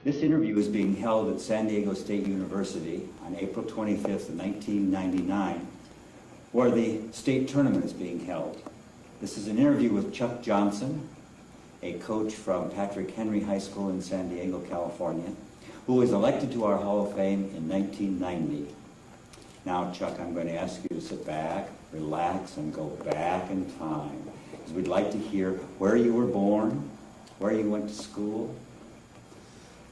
This interview is being held at San Diego State University on April 25th, 1999, where the state tournament is being held. This is an interview with Chuck Johnson, a coach from Patrick Henry High School in San Diego, California, who was elected to our Hall of Fame in 1990. Now, Chuck, I'm going to ask you to sit back, relax, and go back in time, because we'd like to hear where you were born, where you went to school.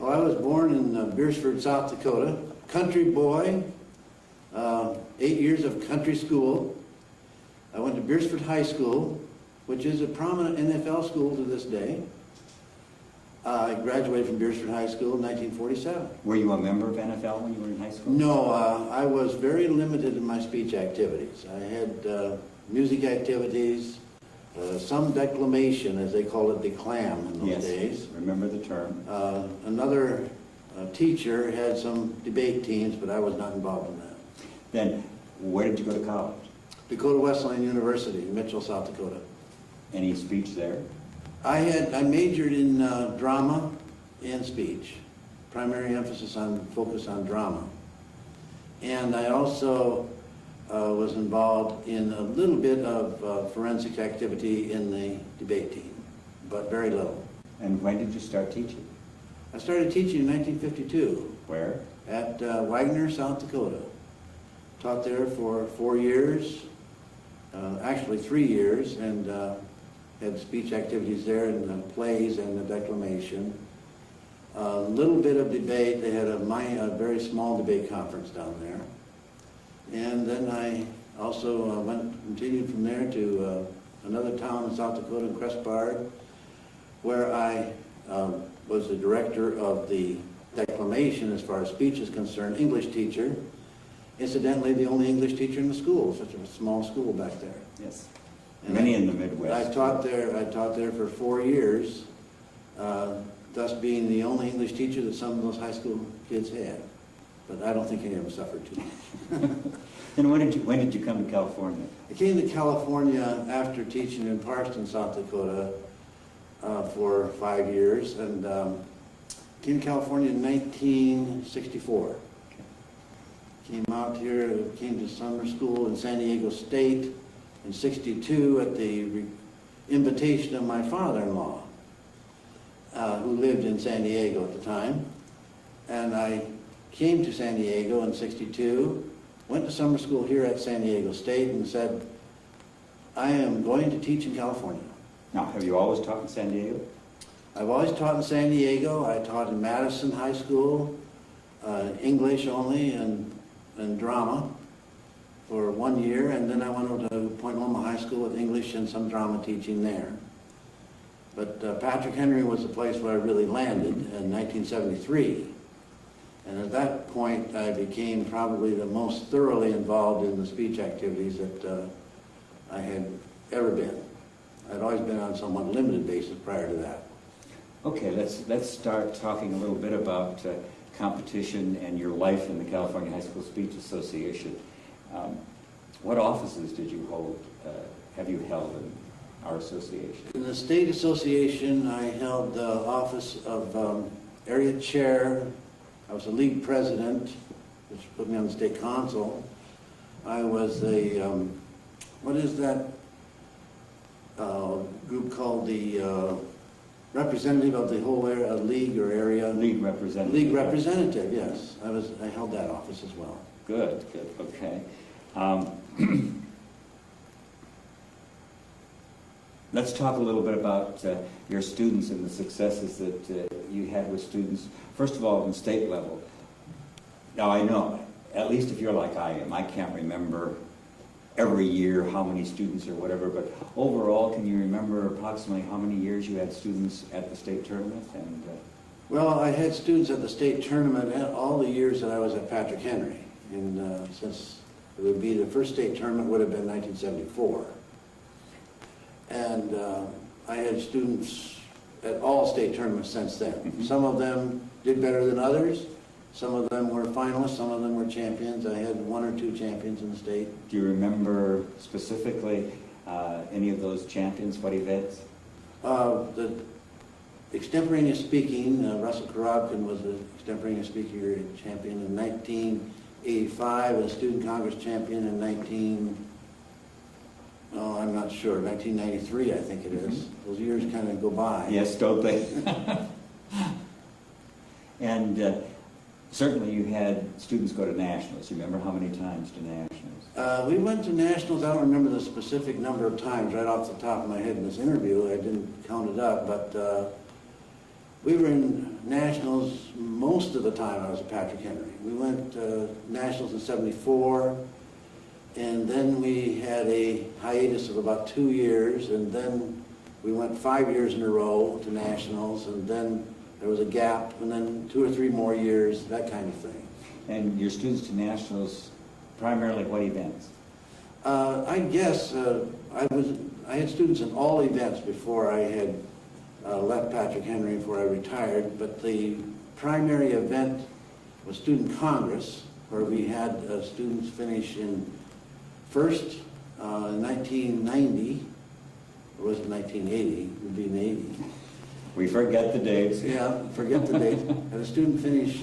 Well, I was born in Beersford, South Dakota. Country boy, 8 years of country school. I went to Beersford High School, which is a prominent NFL school to this day. I graduated from Beersford High School in 1947. Were you a member of NFL when you were in high school? No, I was very limited in my speech activities. I had music activities, some declamation, as they call it, declam in those days. Yes, remember the term. Another teacher had some debate teams, but I was not involved in that. Then, where did you go to college? Dakota Wesleyan University, Mitchell, South Dakota. Any speech there? I majored in drama and speech, primary emphasis on focus on drama. And I also was involved in a little bit of forensic activity in the debate team, but very little. And when did you start teaching? I started teaching in 1952. Where? At Wagner, South Dakota. Taught there for 4 years, actually 3 years, and had speech activities there and plays and the declamation. A little bit of debate. They had a very small debate conference down there. And then I also continued from there to another town in South Dakota, Crestbard, where I was the director of the declamation as far as speech is concerned, English teacher. Incidentally, the only English teacher in the school, such a small school back there. Yes. And many in the Midwest. I taught there for 4 years, thus being the only English teacher that some of those high school kids had. But I don't think any of them suffered too much. And when did you come to California? I came to California after teaching in Parkston, South Dakota, for 5 years, and came to California in 1964. Came out here, came to summer school in San Diego State in 62 at the invitation of my father-in-law, who lived in San Diego at the time. And I came to San Diego in 62, went to summer school here at San Diego State and said, I am going to teach in California. Now, have you always taught in San Diego? I've always taught in San Diego. I taught in Madison High School, English only, and drama for 1 year, and then I went over to Point Loma High School with English and some drama teaching there. But Patrick Henry was the place where I really landed in 1973. And at that point, I became probably the most thoroughly involved in the speech activities that I had ever been. I'd always been on a somewhat limited basis prior to that. Okay, let's start talking a little bit about competition and your life in the California High School Speech Association. What offices did you hold, have you held in our association? In the state association, I held the office of area chair. I was the league president, which put me on the state council. I was the, what is that group called, the representative of the whole area, league or area? League representative. League representative, yes. I held that office as well. Good, okay. Let's talk a little bit about your students and the successes that you had with students. First of all, in state level. Now I know, at least if you're like I am, I can't remember every year how many students or whatever, but overall, can you remember approximately how many years you had students at the state tournament? And well, I had students at the state tournament all the years that I was at Patrick Henry. And since it would be the first state tournament would have been 1974. And I had students at all state tournaments since then. Mm-hmm. Some of them did better than others. Some of them were finalists, some of them were champions. I had 1 or 2 champions in the state. Do you remember specifically any of those champions, what events? extemporaneous speaking, Russell Korobkin was the extemporaneous speaker champion in 1985, a student congress champion in I'm not sure, 1993 I think it is. Those years kind of go by. Yes, don't they? And certainly you had students go to nationals. You remember how many times to nationals? We went to nationals. I don't remember the specific number of times right off the top of my head in this interview. I didn't count it up, but we were in nationals most of the time I was at Patrick Henry. We went nationals in '74, and then we had a hiatus of about 2 years, and then we went 5 years in a row to nationals, and then there was a gap, and then 2 or 3 more years, that kind of thing. And your students to nationals, primarily what events? I guess I had students in all events before I had left Patrick Henry, before I retired, but the primary event was Student Congress, where we had students finish in first in 1990, or was it 1980? It would be in 80. We forget the dates. Yeah, forget the dates. Had a student finish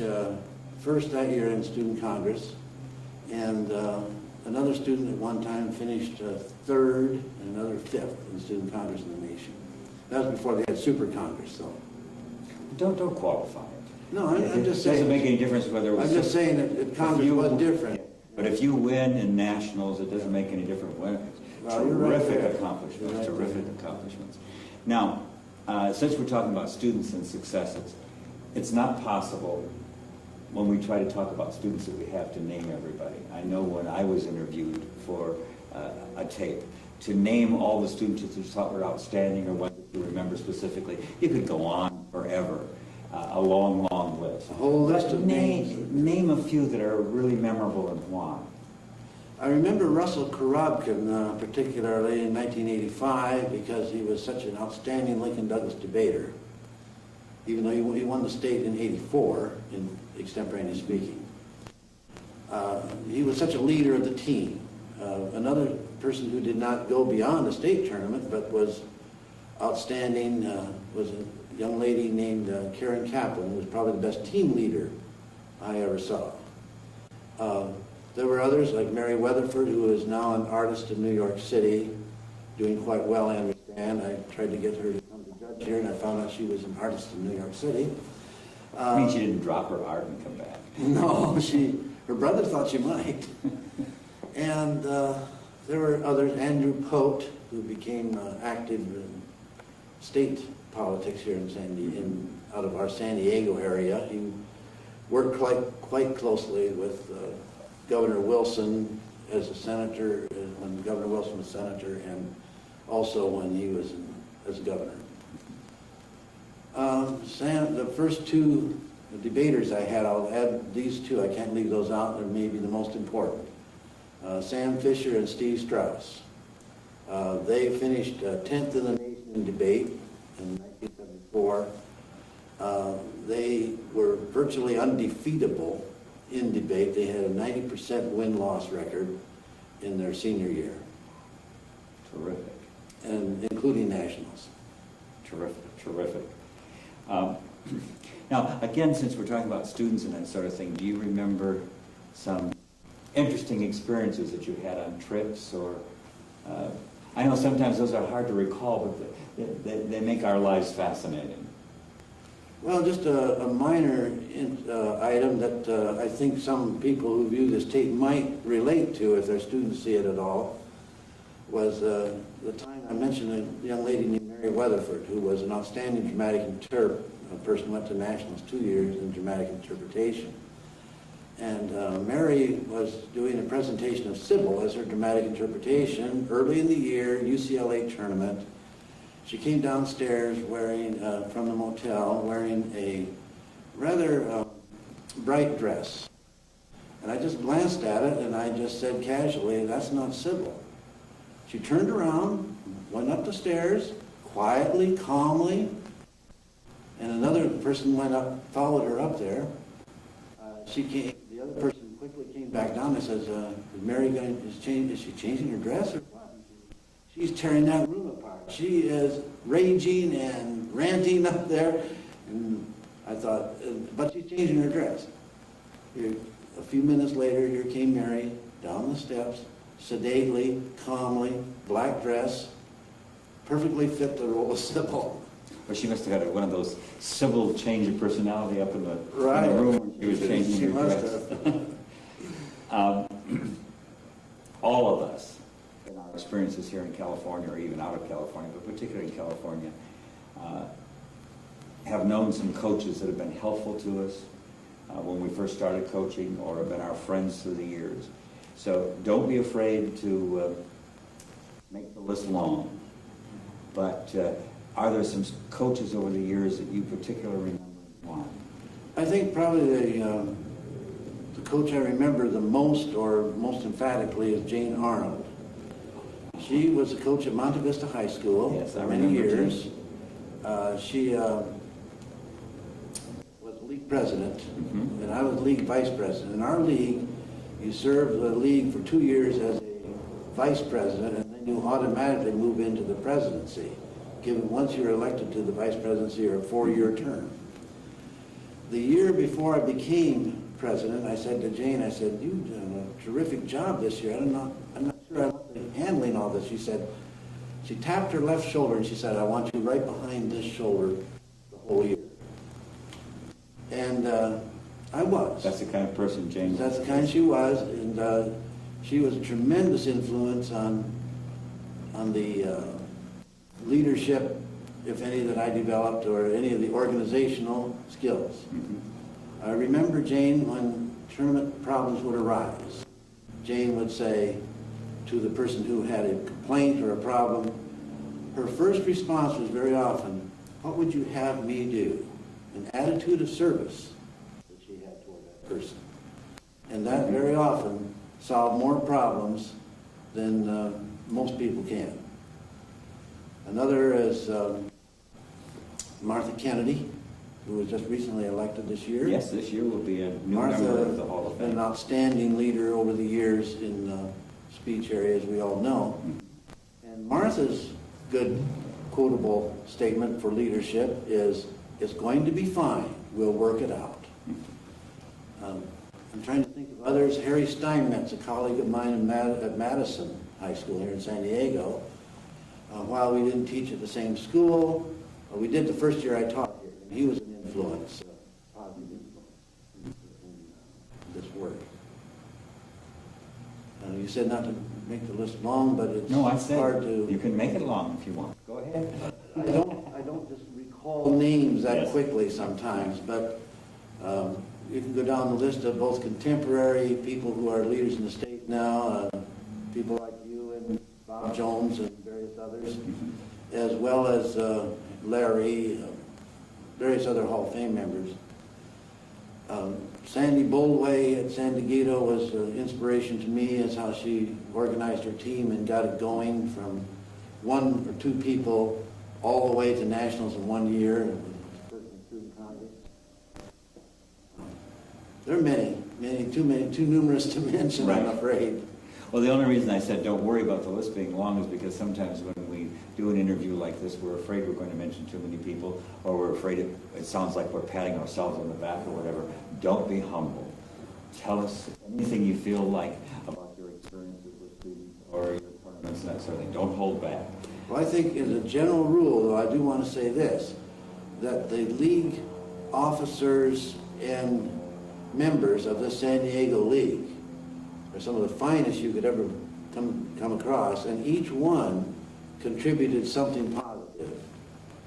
first that year in Student Congress, and another student at one time finished third and another fifth in Student Congress in the nation. That was before they had Super Congress, though. Don't qualify it. No, I'm just saying. It doesn't make any difference whether it was... I'm just saying that Congress was different. But if you win in nationals, it doesn't make any difference. Well, you're right Terrific there. accomplishments, You're right terrific there. accomplishments. Now, since we're talking about students and successes, it's not possible when we try to talk about students that we have to name everybody. I know when I was interviewed for a tape, to name all the students that you thought were outstanding or ones that you remember specifically, you could go on forever, a long, long list. A whole list of names. Name a few that are really memorable and why. I remember Russell Korobkin particularly in 1985 because he was such an outstanding Lincoln Douglas debater, even though he won the state in '84 in extemporaneous speaking. He was such a leader of the team. Another person who did not go beyond the state tournament but was outstanding was a young lady named Karen Kaplan, who was probably the best team leader I ever saw. There were others like Mary Weatherford, who is now an artist in New York City, doing quite well, I understand. I tried to get her to come to judge here, and I found out she was an artist in New York City. I mean, she didn't drop her art and come back. No, her brother thought she might. And there were others, Andrew Pote, who became active in state politics here out of our San Diego area. He worked quite closely with Governor Wilson as a senator, when Governor Wilson was senator, and also when he was as governor. The first two debaters I had, I'll add these two, I can't leave those out, they're maybe the most important. Sam Fisher and Steve Strauss. They finished 10th in the nation in debate in 1974. They were virtually undefeatable in debate. They had a 90% win-loss record in their senior year. Terrific. And including nationals. Terrific, terrific. Now, again, since we're talking about students and that sort of thing, do you remember some interesting experiences that you had on trips or... I know sometimes those are hard to recall, but they make our lives fascinating. Well, just a minor item that I think some people who view this tape might relate to if their students see it at all was the time I mentioned a young lady named Mary Weatherford, who was an outstanding dramatic interpreter. A person who went to nationals 2 years in dramatic interpretation. And Mary was doing a presentation of Sybil as her dramatic interpretation early in the year, UCLA tournament. She came downstairs wearing, from the motel, wearing a rather bright dress. And I just glanced at it and I just said casually, "That's not Sybil." She turned around, went up the stairs, quietly, calmly, and another person went up, followed her up there. The other person quickly came back down and says, "Is Mary is she changing her dress or what?" she's tearing that room apart. She is raging and ranting up there. And I thought, but she's changing her dress. Here, a few minutes later, here came Mary down the steps, sedately, calmly, black dress, perfectly fit the role of Sybil. Well, she must have got one of those Sybil change of personality up in the, Right. in the room when she was changing She her must dress. have. All of us, in our experiences here in California, or even out of California, but particularly in California, have known some coaches that have been helpful to us when we first started coaching, or have been our friends through the years. So don't be afraid to make the list long. But are there some coaches over the years that you particularly remember and why? I think probably the coach I remember the most, or most emphatically, is Jane Arnold. She was a coach at Monte Vista High School Yes, I for many remember years. Jane. She was league president, and I was league vice president. In our league, you serve the league for 2 years as a vice president, and then you automatically move into the presidency. Given once you're elected to the vice presidency, or a 4-year term. The year before I became president, I said to Jane, I said, "You've done a terrific job this year. I'm not sure I'm handling all this." She said, she tapped her left shoulder and she said, "I want you right behind this shoulder the whole year." And I was. That's the kind of person Jane was. That's the kind she was, and she was a tremendous influence on the leadership, if any, that I developed, or any of the organizational skills. I remember Jane, when tournament problems would arise, Jane would say to the person who had a complaint or a problem, her first response was very often, "What would you have me do?" An attitude of service that she had toward that person. And that very often solved more problems than most people can. Another is Martha Kennedy, who was just recently elected this year. Yes, this year will be a new Martha member of the Hall of has been Fame. an outstanding leader over the years in the speech area, as we all know. And Martha's good quotable statement for leadership is, "It's going to be fine. We'll work it out." I'm trying to think of others. Harry Steinmetz, a colleague of mine at Madison High School here in San Diego. While we didn't teach at the same school, we did the first year I taught here, and he was an influence, positive influence in this work. You said not to make the list long, but it's No, I said hard to. you can make it long if you want. Go ahead. I don't just recall names that Yes. quickly sometimes, but you can go down the list of both contemporary people who are leaders in the state now, people like you and Bob Jones and various others, as well as Larry, various other Hall of Fame members. Sandy Boldway at San Diego was an inspiration to me, as how she organized her team and got it going from 1 or 2 people all the way to nationals in 1 year. There are too numerous to mention, Right. I'm afraid. Well, the only reason I said don't worry about the list being long is because sometimes when we do an interview like this, we're afraid we're going to mention too many people, or we're afraid it sounds like we're patting ourselves on the back or whatever. Don't be humble. Tell us anything you feel like about your experiences with students or your tournaments and that sort of thing. Don't hold back. Well, I think as a general rule, though, I do want to say this, that the league officers and members of the San Diego League are some of the finest you could ever come across, and each one contributed something positive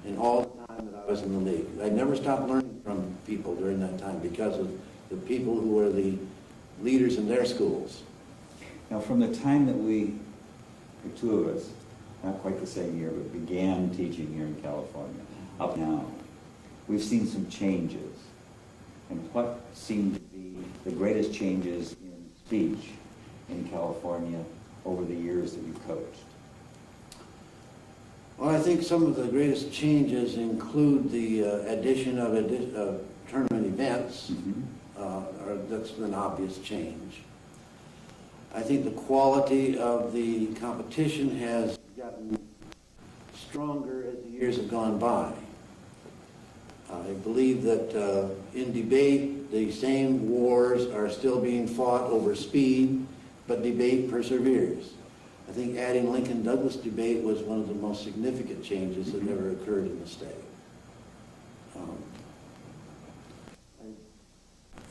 in all the time that I was in the league. I never stopped learning from people during that time because of the people who were the leaders in their schools. Now, from the time that we, the two of us, not quite the same year, but began teaching here in California, up now, we've seen some changes. And what seem to be the greatest changes in speech in California over the years that you've coached? Well, I think some of the greatest changes include the addition of tournament events. That's an obvious change. I think the quality of the competition has gotten stronger as the years have gone by. I believe that in debate, the same wars are still being fought over speed, but debate perseveres. I think adding Lincoln-Douglas debate was one of the most significant changes that ever occurred in the state.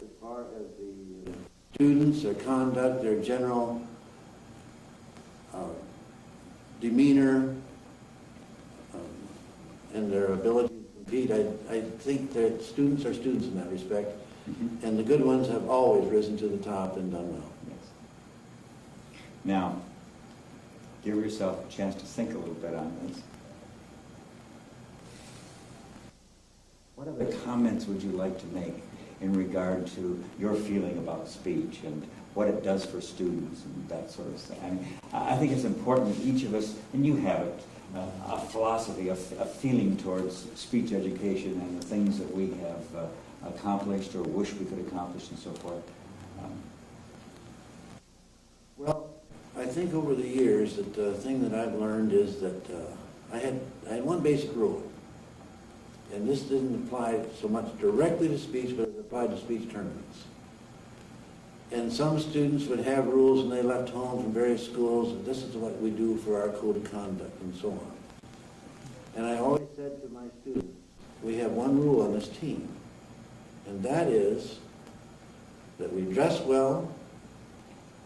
As far as the students, their conduct, their general demeanor, and their ability to compete, I think that students are students in that respect, and the good ones have always risen to the top and done well. Yes. Now, give yourself a chance to think a little bit on this. What other comments would you like to make in regard to your feeling about speech and what it does for students and that sort of thing? I mean, I think it's important that each of us, and you have it, a philosophy, a feeling towards speech education and the things that we have accomplished or wish we could accomplish and so forth. Well, I think over the years that the thing that I've learned is that I had one basic rule, and this didn't apply so much directly to speech, but it applied to speech tournaments. And some students would have rules and they left home from various schools, and this is what we do for our code of conduct and so on. And I always said to my students, we have one rule on this team, and that is that we dress well,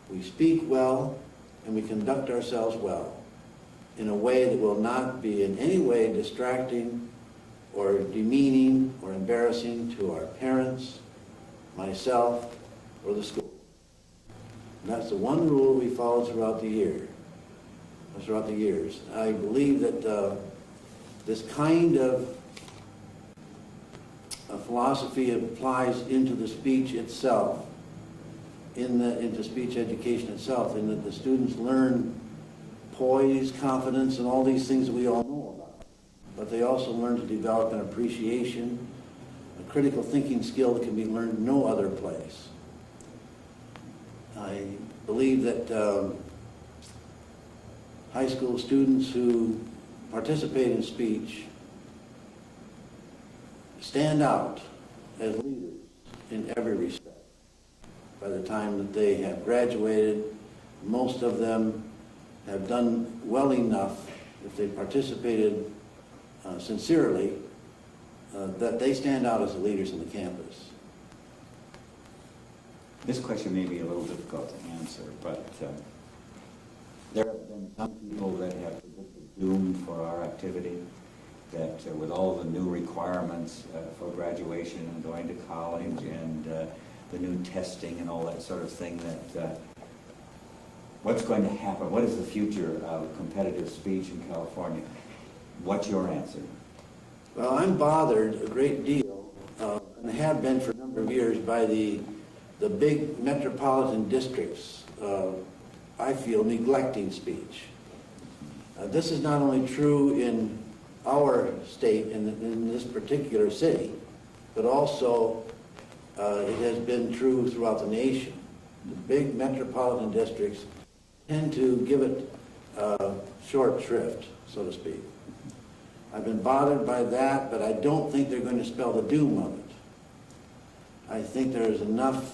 we speak well, and we conduct ourselves well in a way that will not be in any way distracting or demeaning or embarrassing to our parents, myself, or the school. And that's the one rule we followed throughout the years. I believe that this kind of philosophy applies into the speech itself, into speech education itself, in that the students learn poise, confidence, and all these things that we all know about. But they also learn to develop an appreciation, a critical thinking skill that can be learned no other place. I believe that high school students who participate in speech stand out as leaders in every respect. By the time that they have graduated, most of them have done well enough, if they participated sincerely, that they stand out as the leaders in the campus. This question may be a little difficult to answer, but there have been some people that have predicted doom for our activity, that with all the new requirements for graduation and going to college and the new testing and all that sort of thing, that what's going to happen? What is the future of competitive speech in California? What's your answer? Well, I'm bothered a great deal, and have been for a number of years, by the big metropolitan districts, I feel, neglecting speech. This is not only true in our state, in this particular city, but also it has been true throughout the nation. The big metropolitan districts tend to give it short shrift, so to speak. I've been bothered by that, but I don't think they're going to spell the doom of it. I think there's enough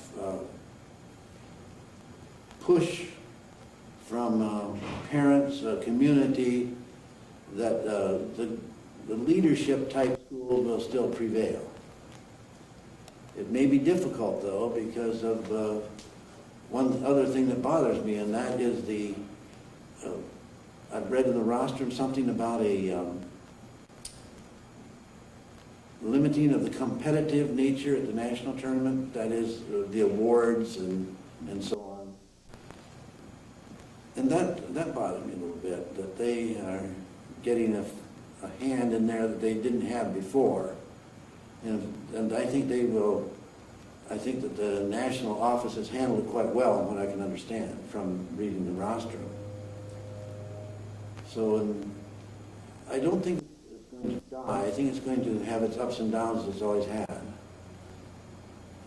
push from parents, community, that the leadership type school will still prevail. It may be difficult, though, because of one other thing that bothers me, and that is I've read in the rostrum something about a limiting of the competitive nature at the national tournament, that is, the awards and so on. And that bothered me a little bit, that they are getting a hand in there that they didn't have before. And I think they will, I think that the national office has handled it quite well, in what I can understand from reading the rostrum. So I don't think it's going to die. I think it's going to have its ups and downs as it's always had.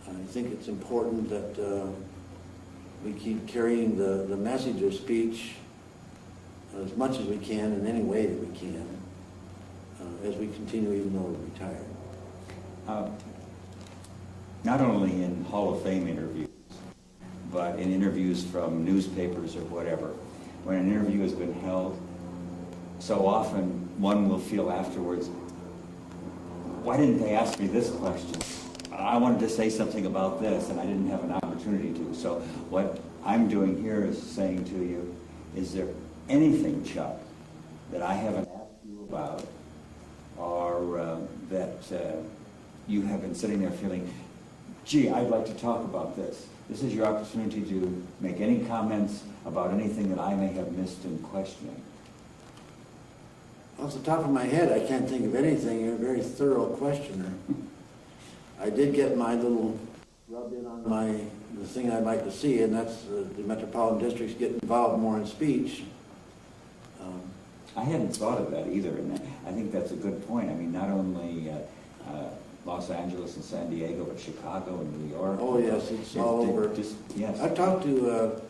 I think it's important that we keep carrying the message of speech as much as we can in any way that we can as we continue, even though we're retired. Not only in Hall of Fame interviews, but in interviews from newspapers or whatever, when an interview has been held, so often one will feel afterwards, why didn't they ask me this question? I wanted to say something about this and I didn't have an opportunity to. So what I'm doing here is saying to you, is there anything, Chuck, that I haven't asked you about, or that you have been sitting there feeling, gee, I'd like to talk about this. This is your opportunity to make any comments about anything that I may have missed in questioning. Off the top of my head, I can't think of anything. You're a very thorough questioner. I did get my little rub in on the thing I'd like to see, and that's the metropolitan districts get involved more in speech. I hadn't thought of that either, and I think that's a good point. I mean, not only Los Angeles and San Diego, but Chicago and New York. Oh yes, it's all over. Yes. I talked to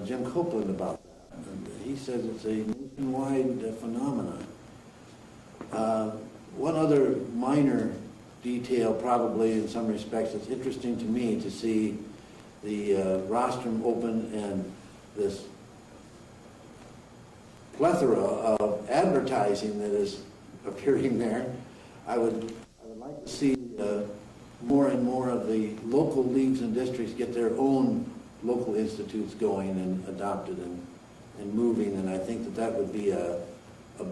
Jim Copeland about that, and he says it's a nationwide phenomenon. One other minor detail, probably in some respects, it's interesting to me to see the rostrum open and this plethora of advertising that is appearing there. I would like to see more and more of the local leagues and districts get their own local institutes going and adopted and moving, and I think that that would be a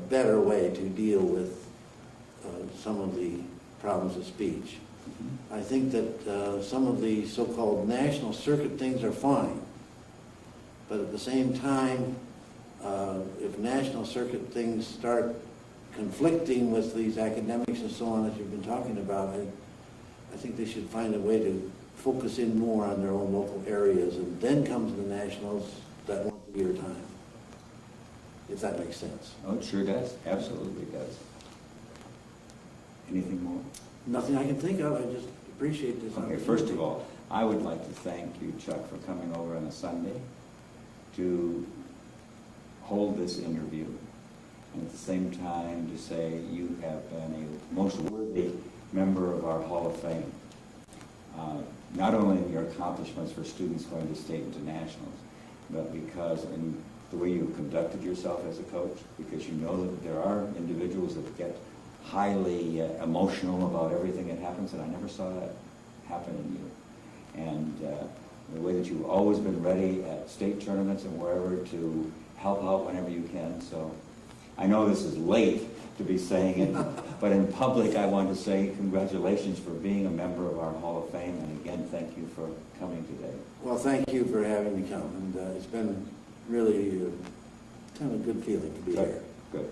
better way to deal with some of the problems of speech. I think that some of the so-called national circuit things are fine, but at the same time, if national circuit things start conflicting with these academics and so on that you've been talking about, I think they should find a way to focus in more on their own local areas, and then comes the nationals that once a year time, if that makes sense. Oh, it sure does. Absolutely does. Anything more? Nothing I can think of. I just appreciate this. Okay, first of all, I would like to thank you, Chuck, for coming over on a Sunday to hold this interview, and at the same time to say you have been a most worthy member of our Hall of Fame. Not only in your accomplishments for students going to state and to nationals, but because in the way you conducted yourself as a coach, because you know that there are individuals that get highly emotional about everything that happens, and I never saw that happen in you. And the way that you've always been ready at state tournaments and wherever to help out whenever you can. So I know this is late to be saying it, but in public I want to say congratulations for being a member of our Hall of Fame, and again, thank you for coming today. Well, thank you for having me come, and it's been really kind of a good feeling to be here. Good.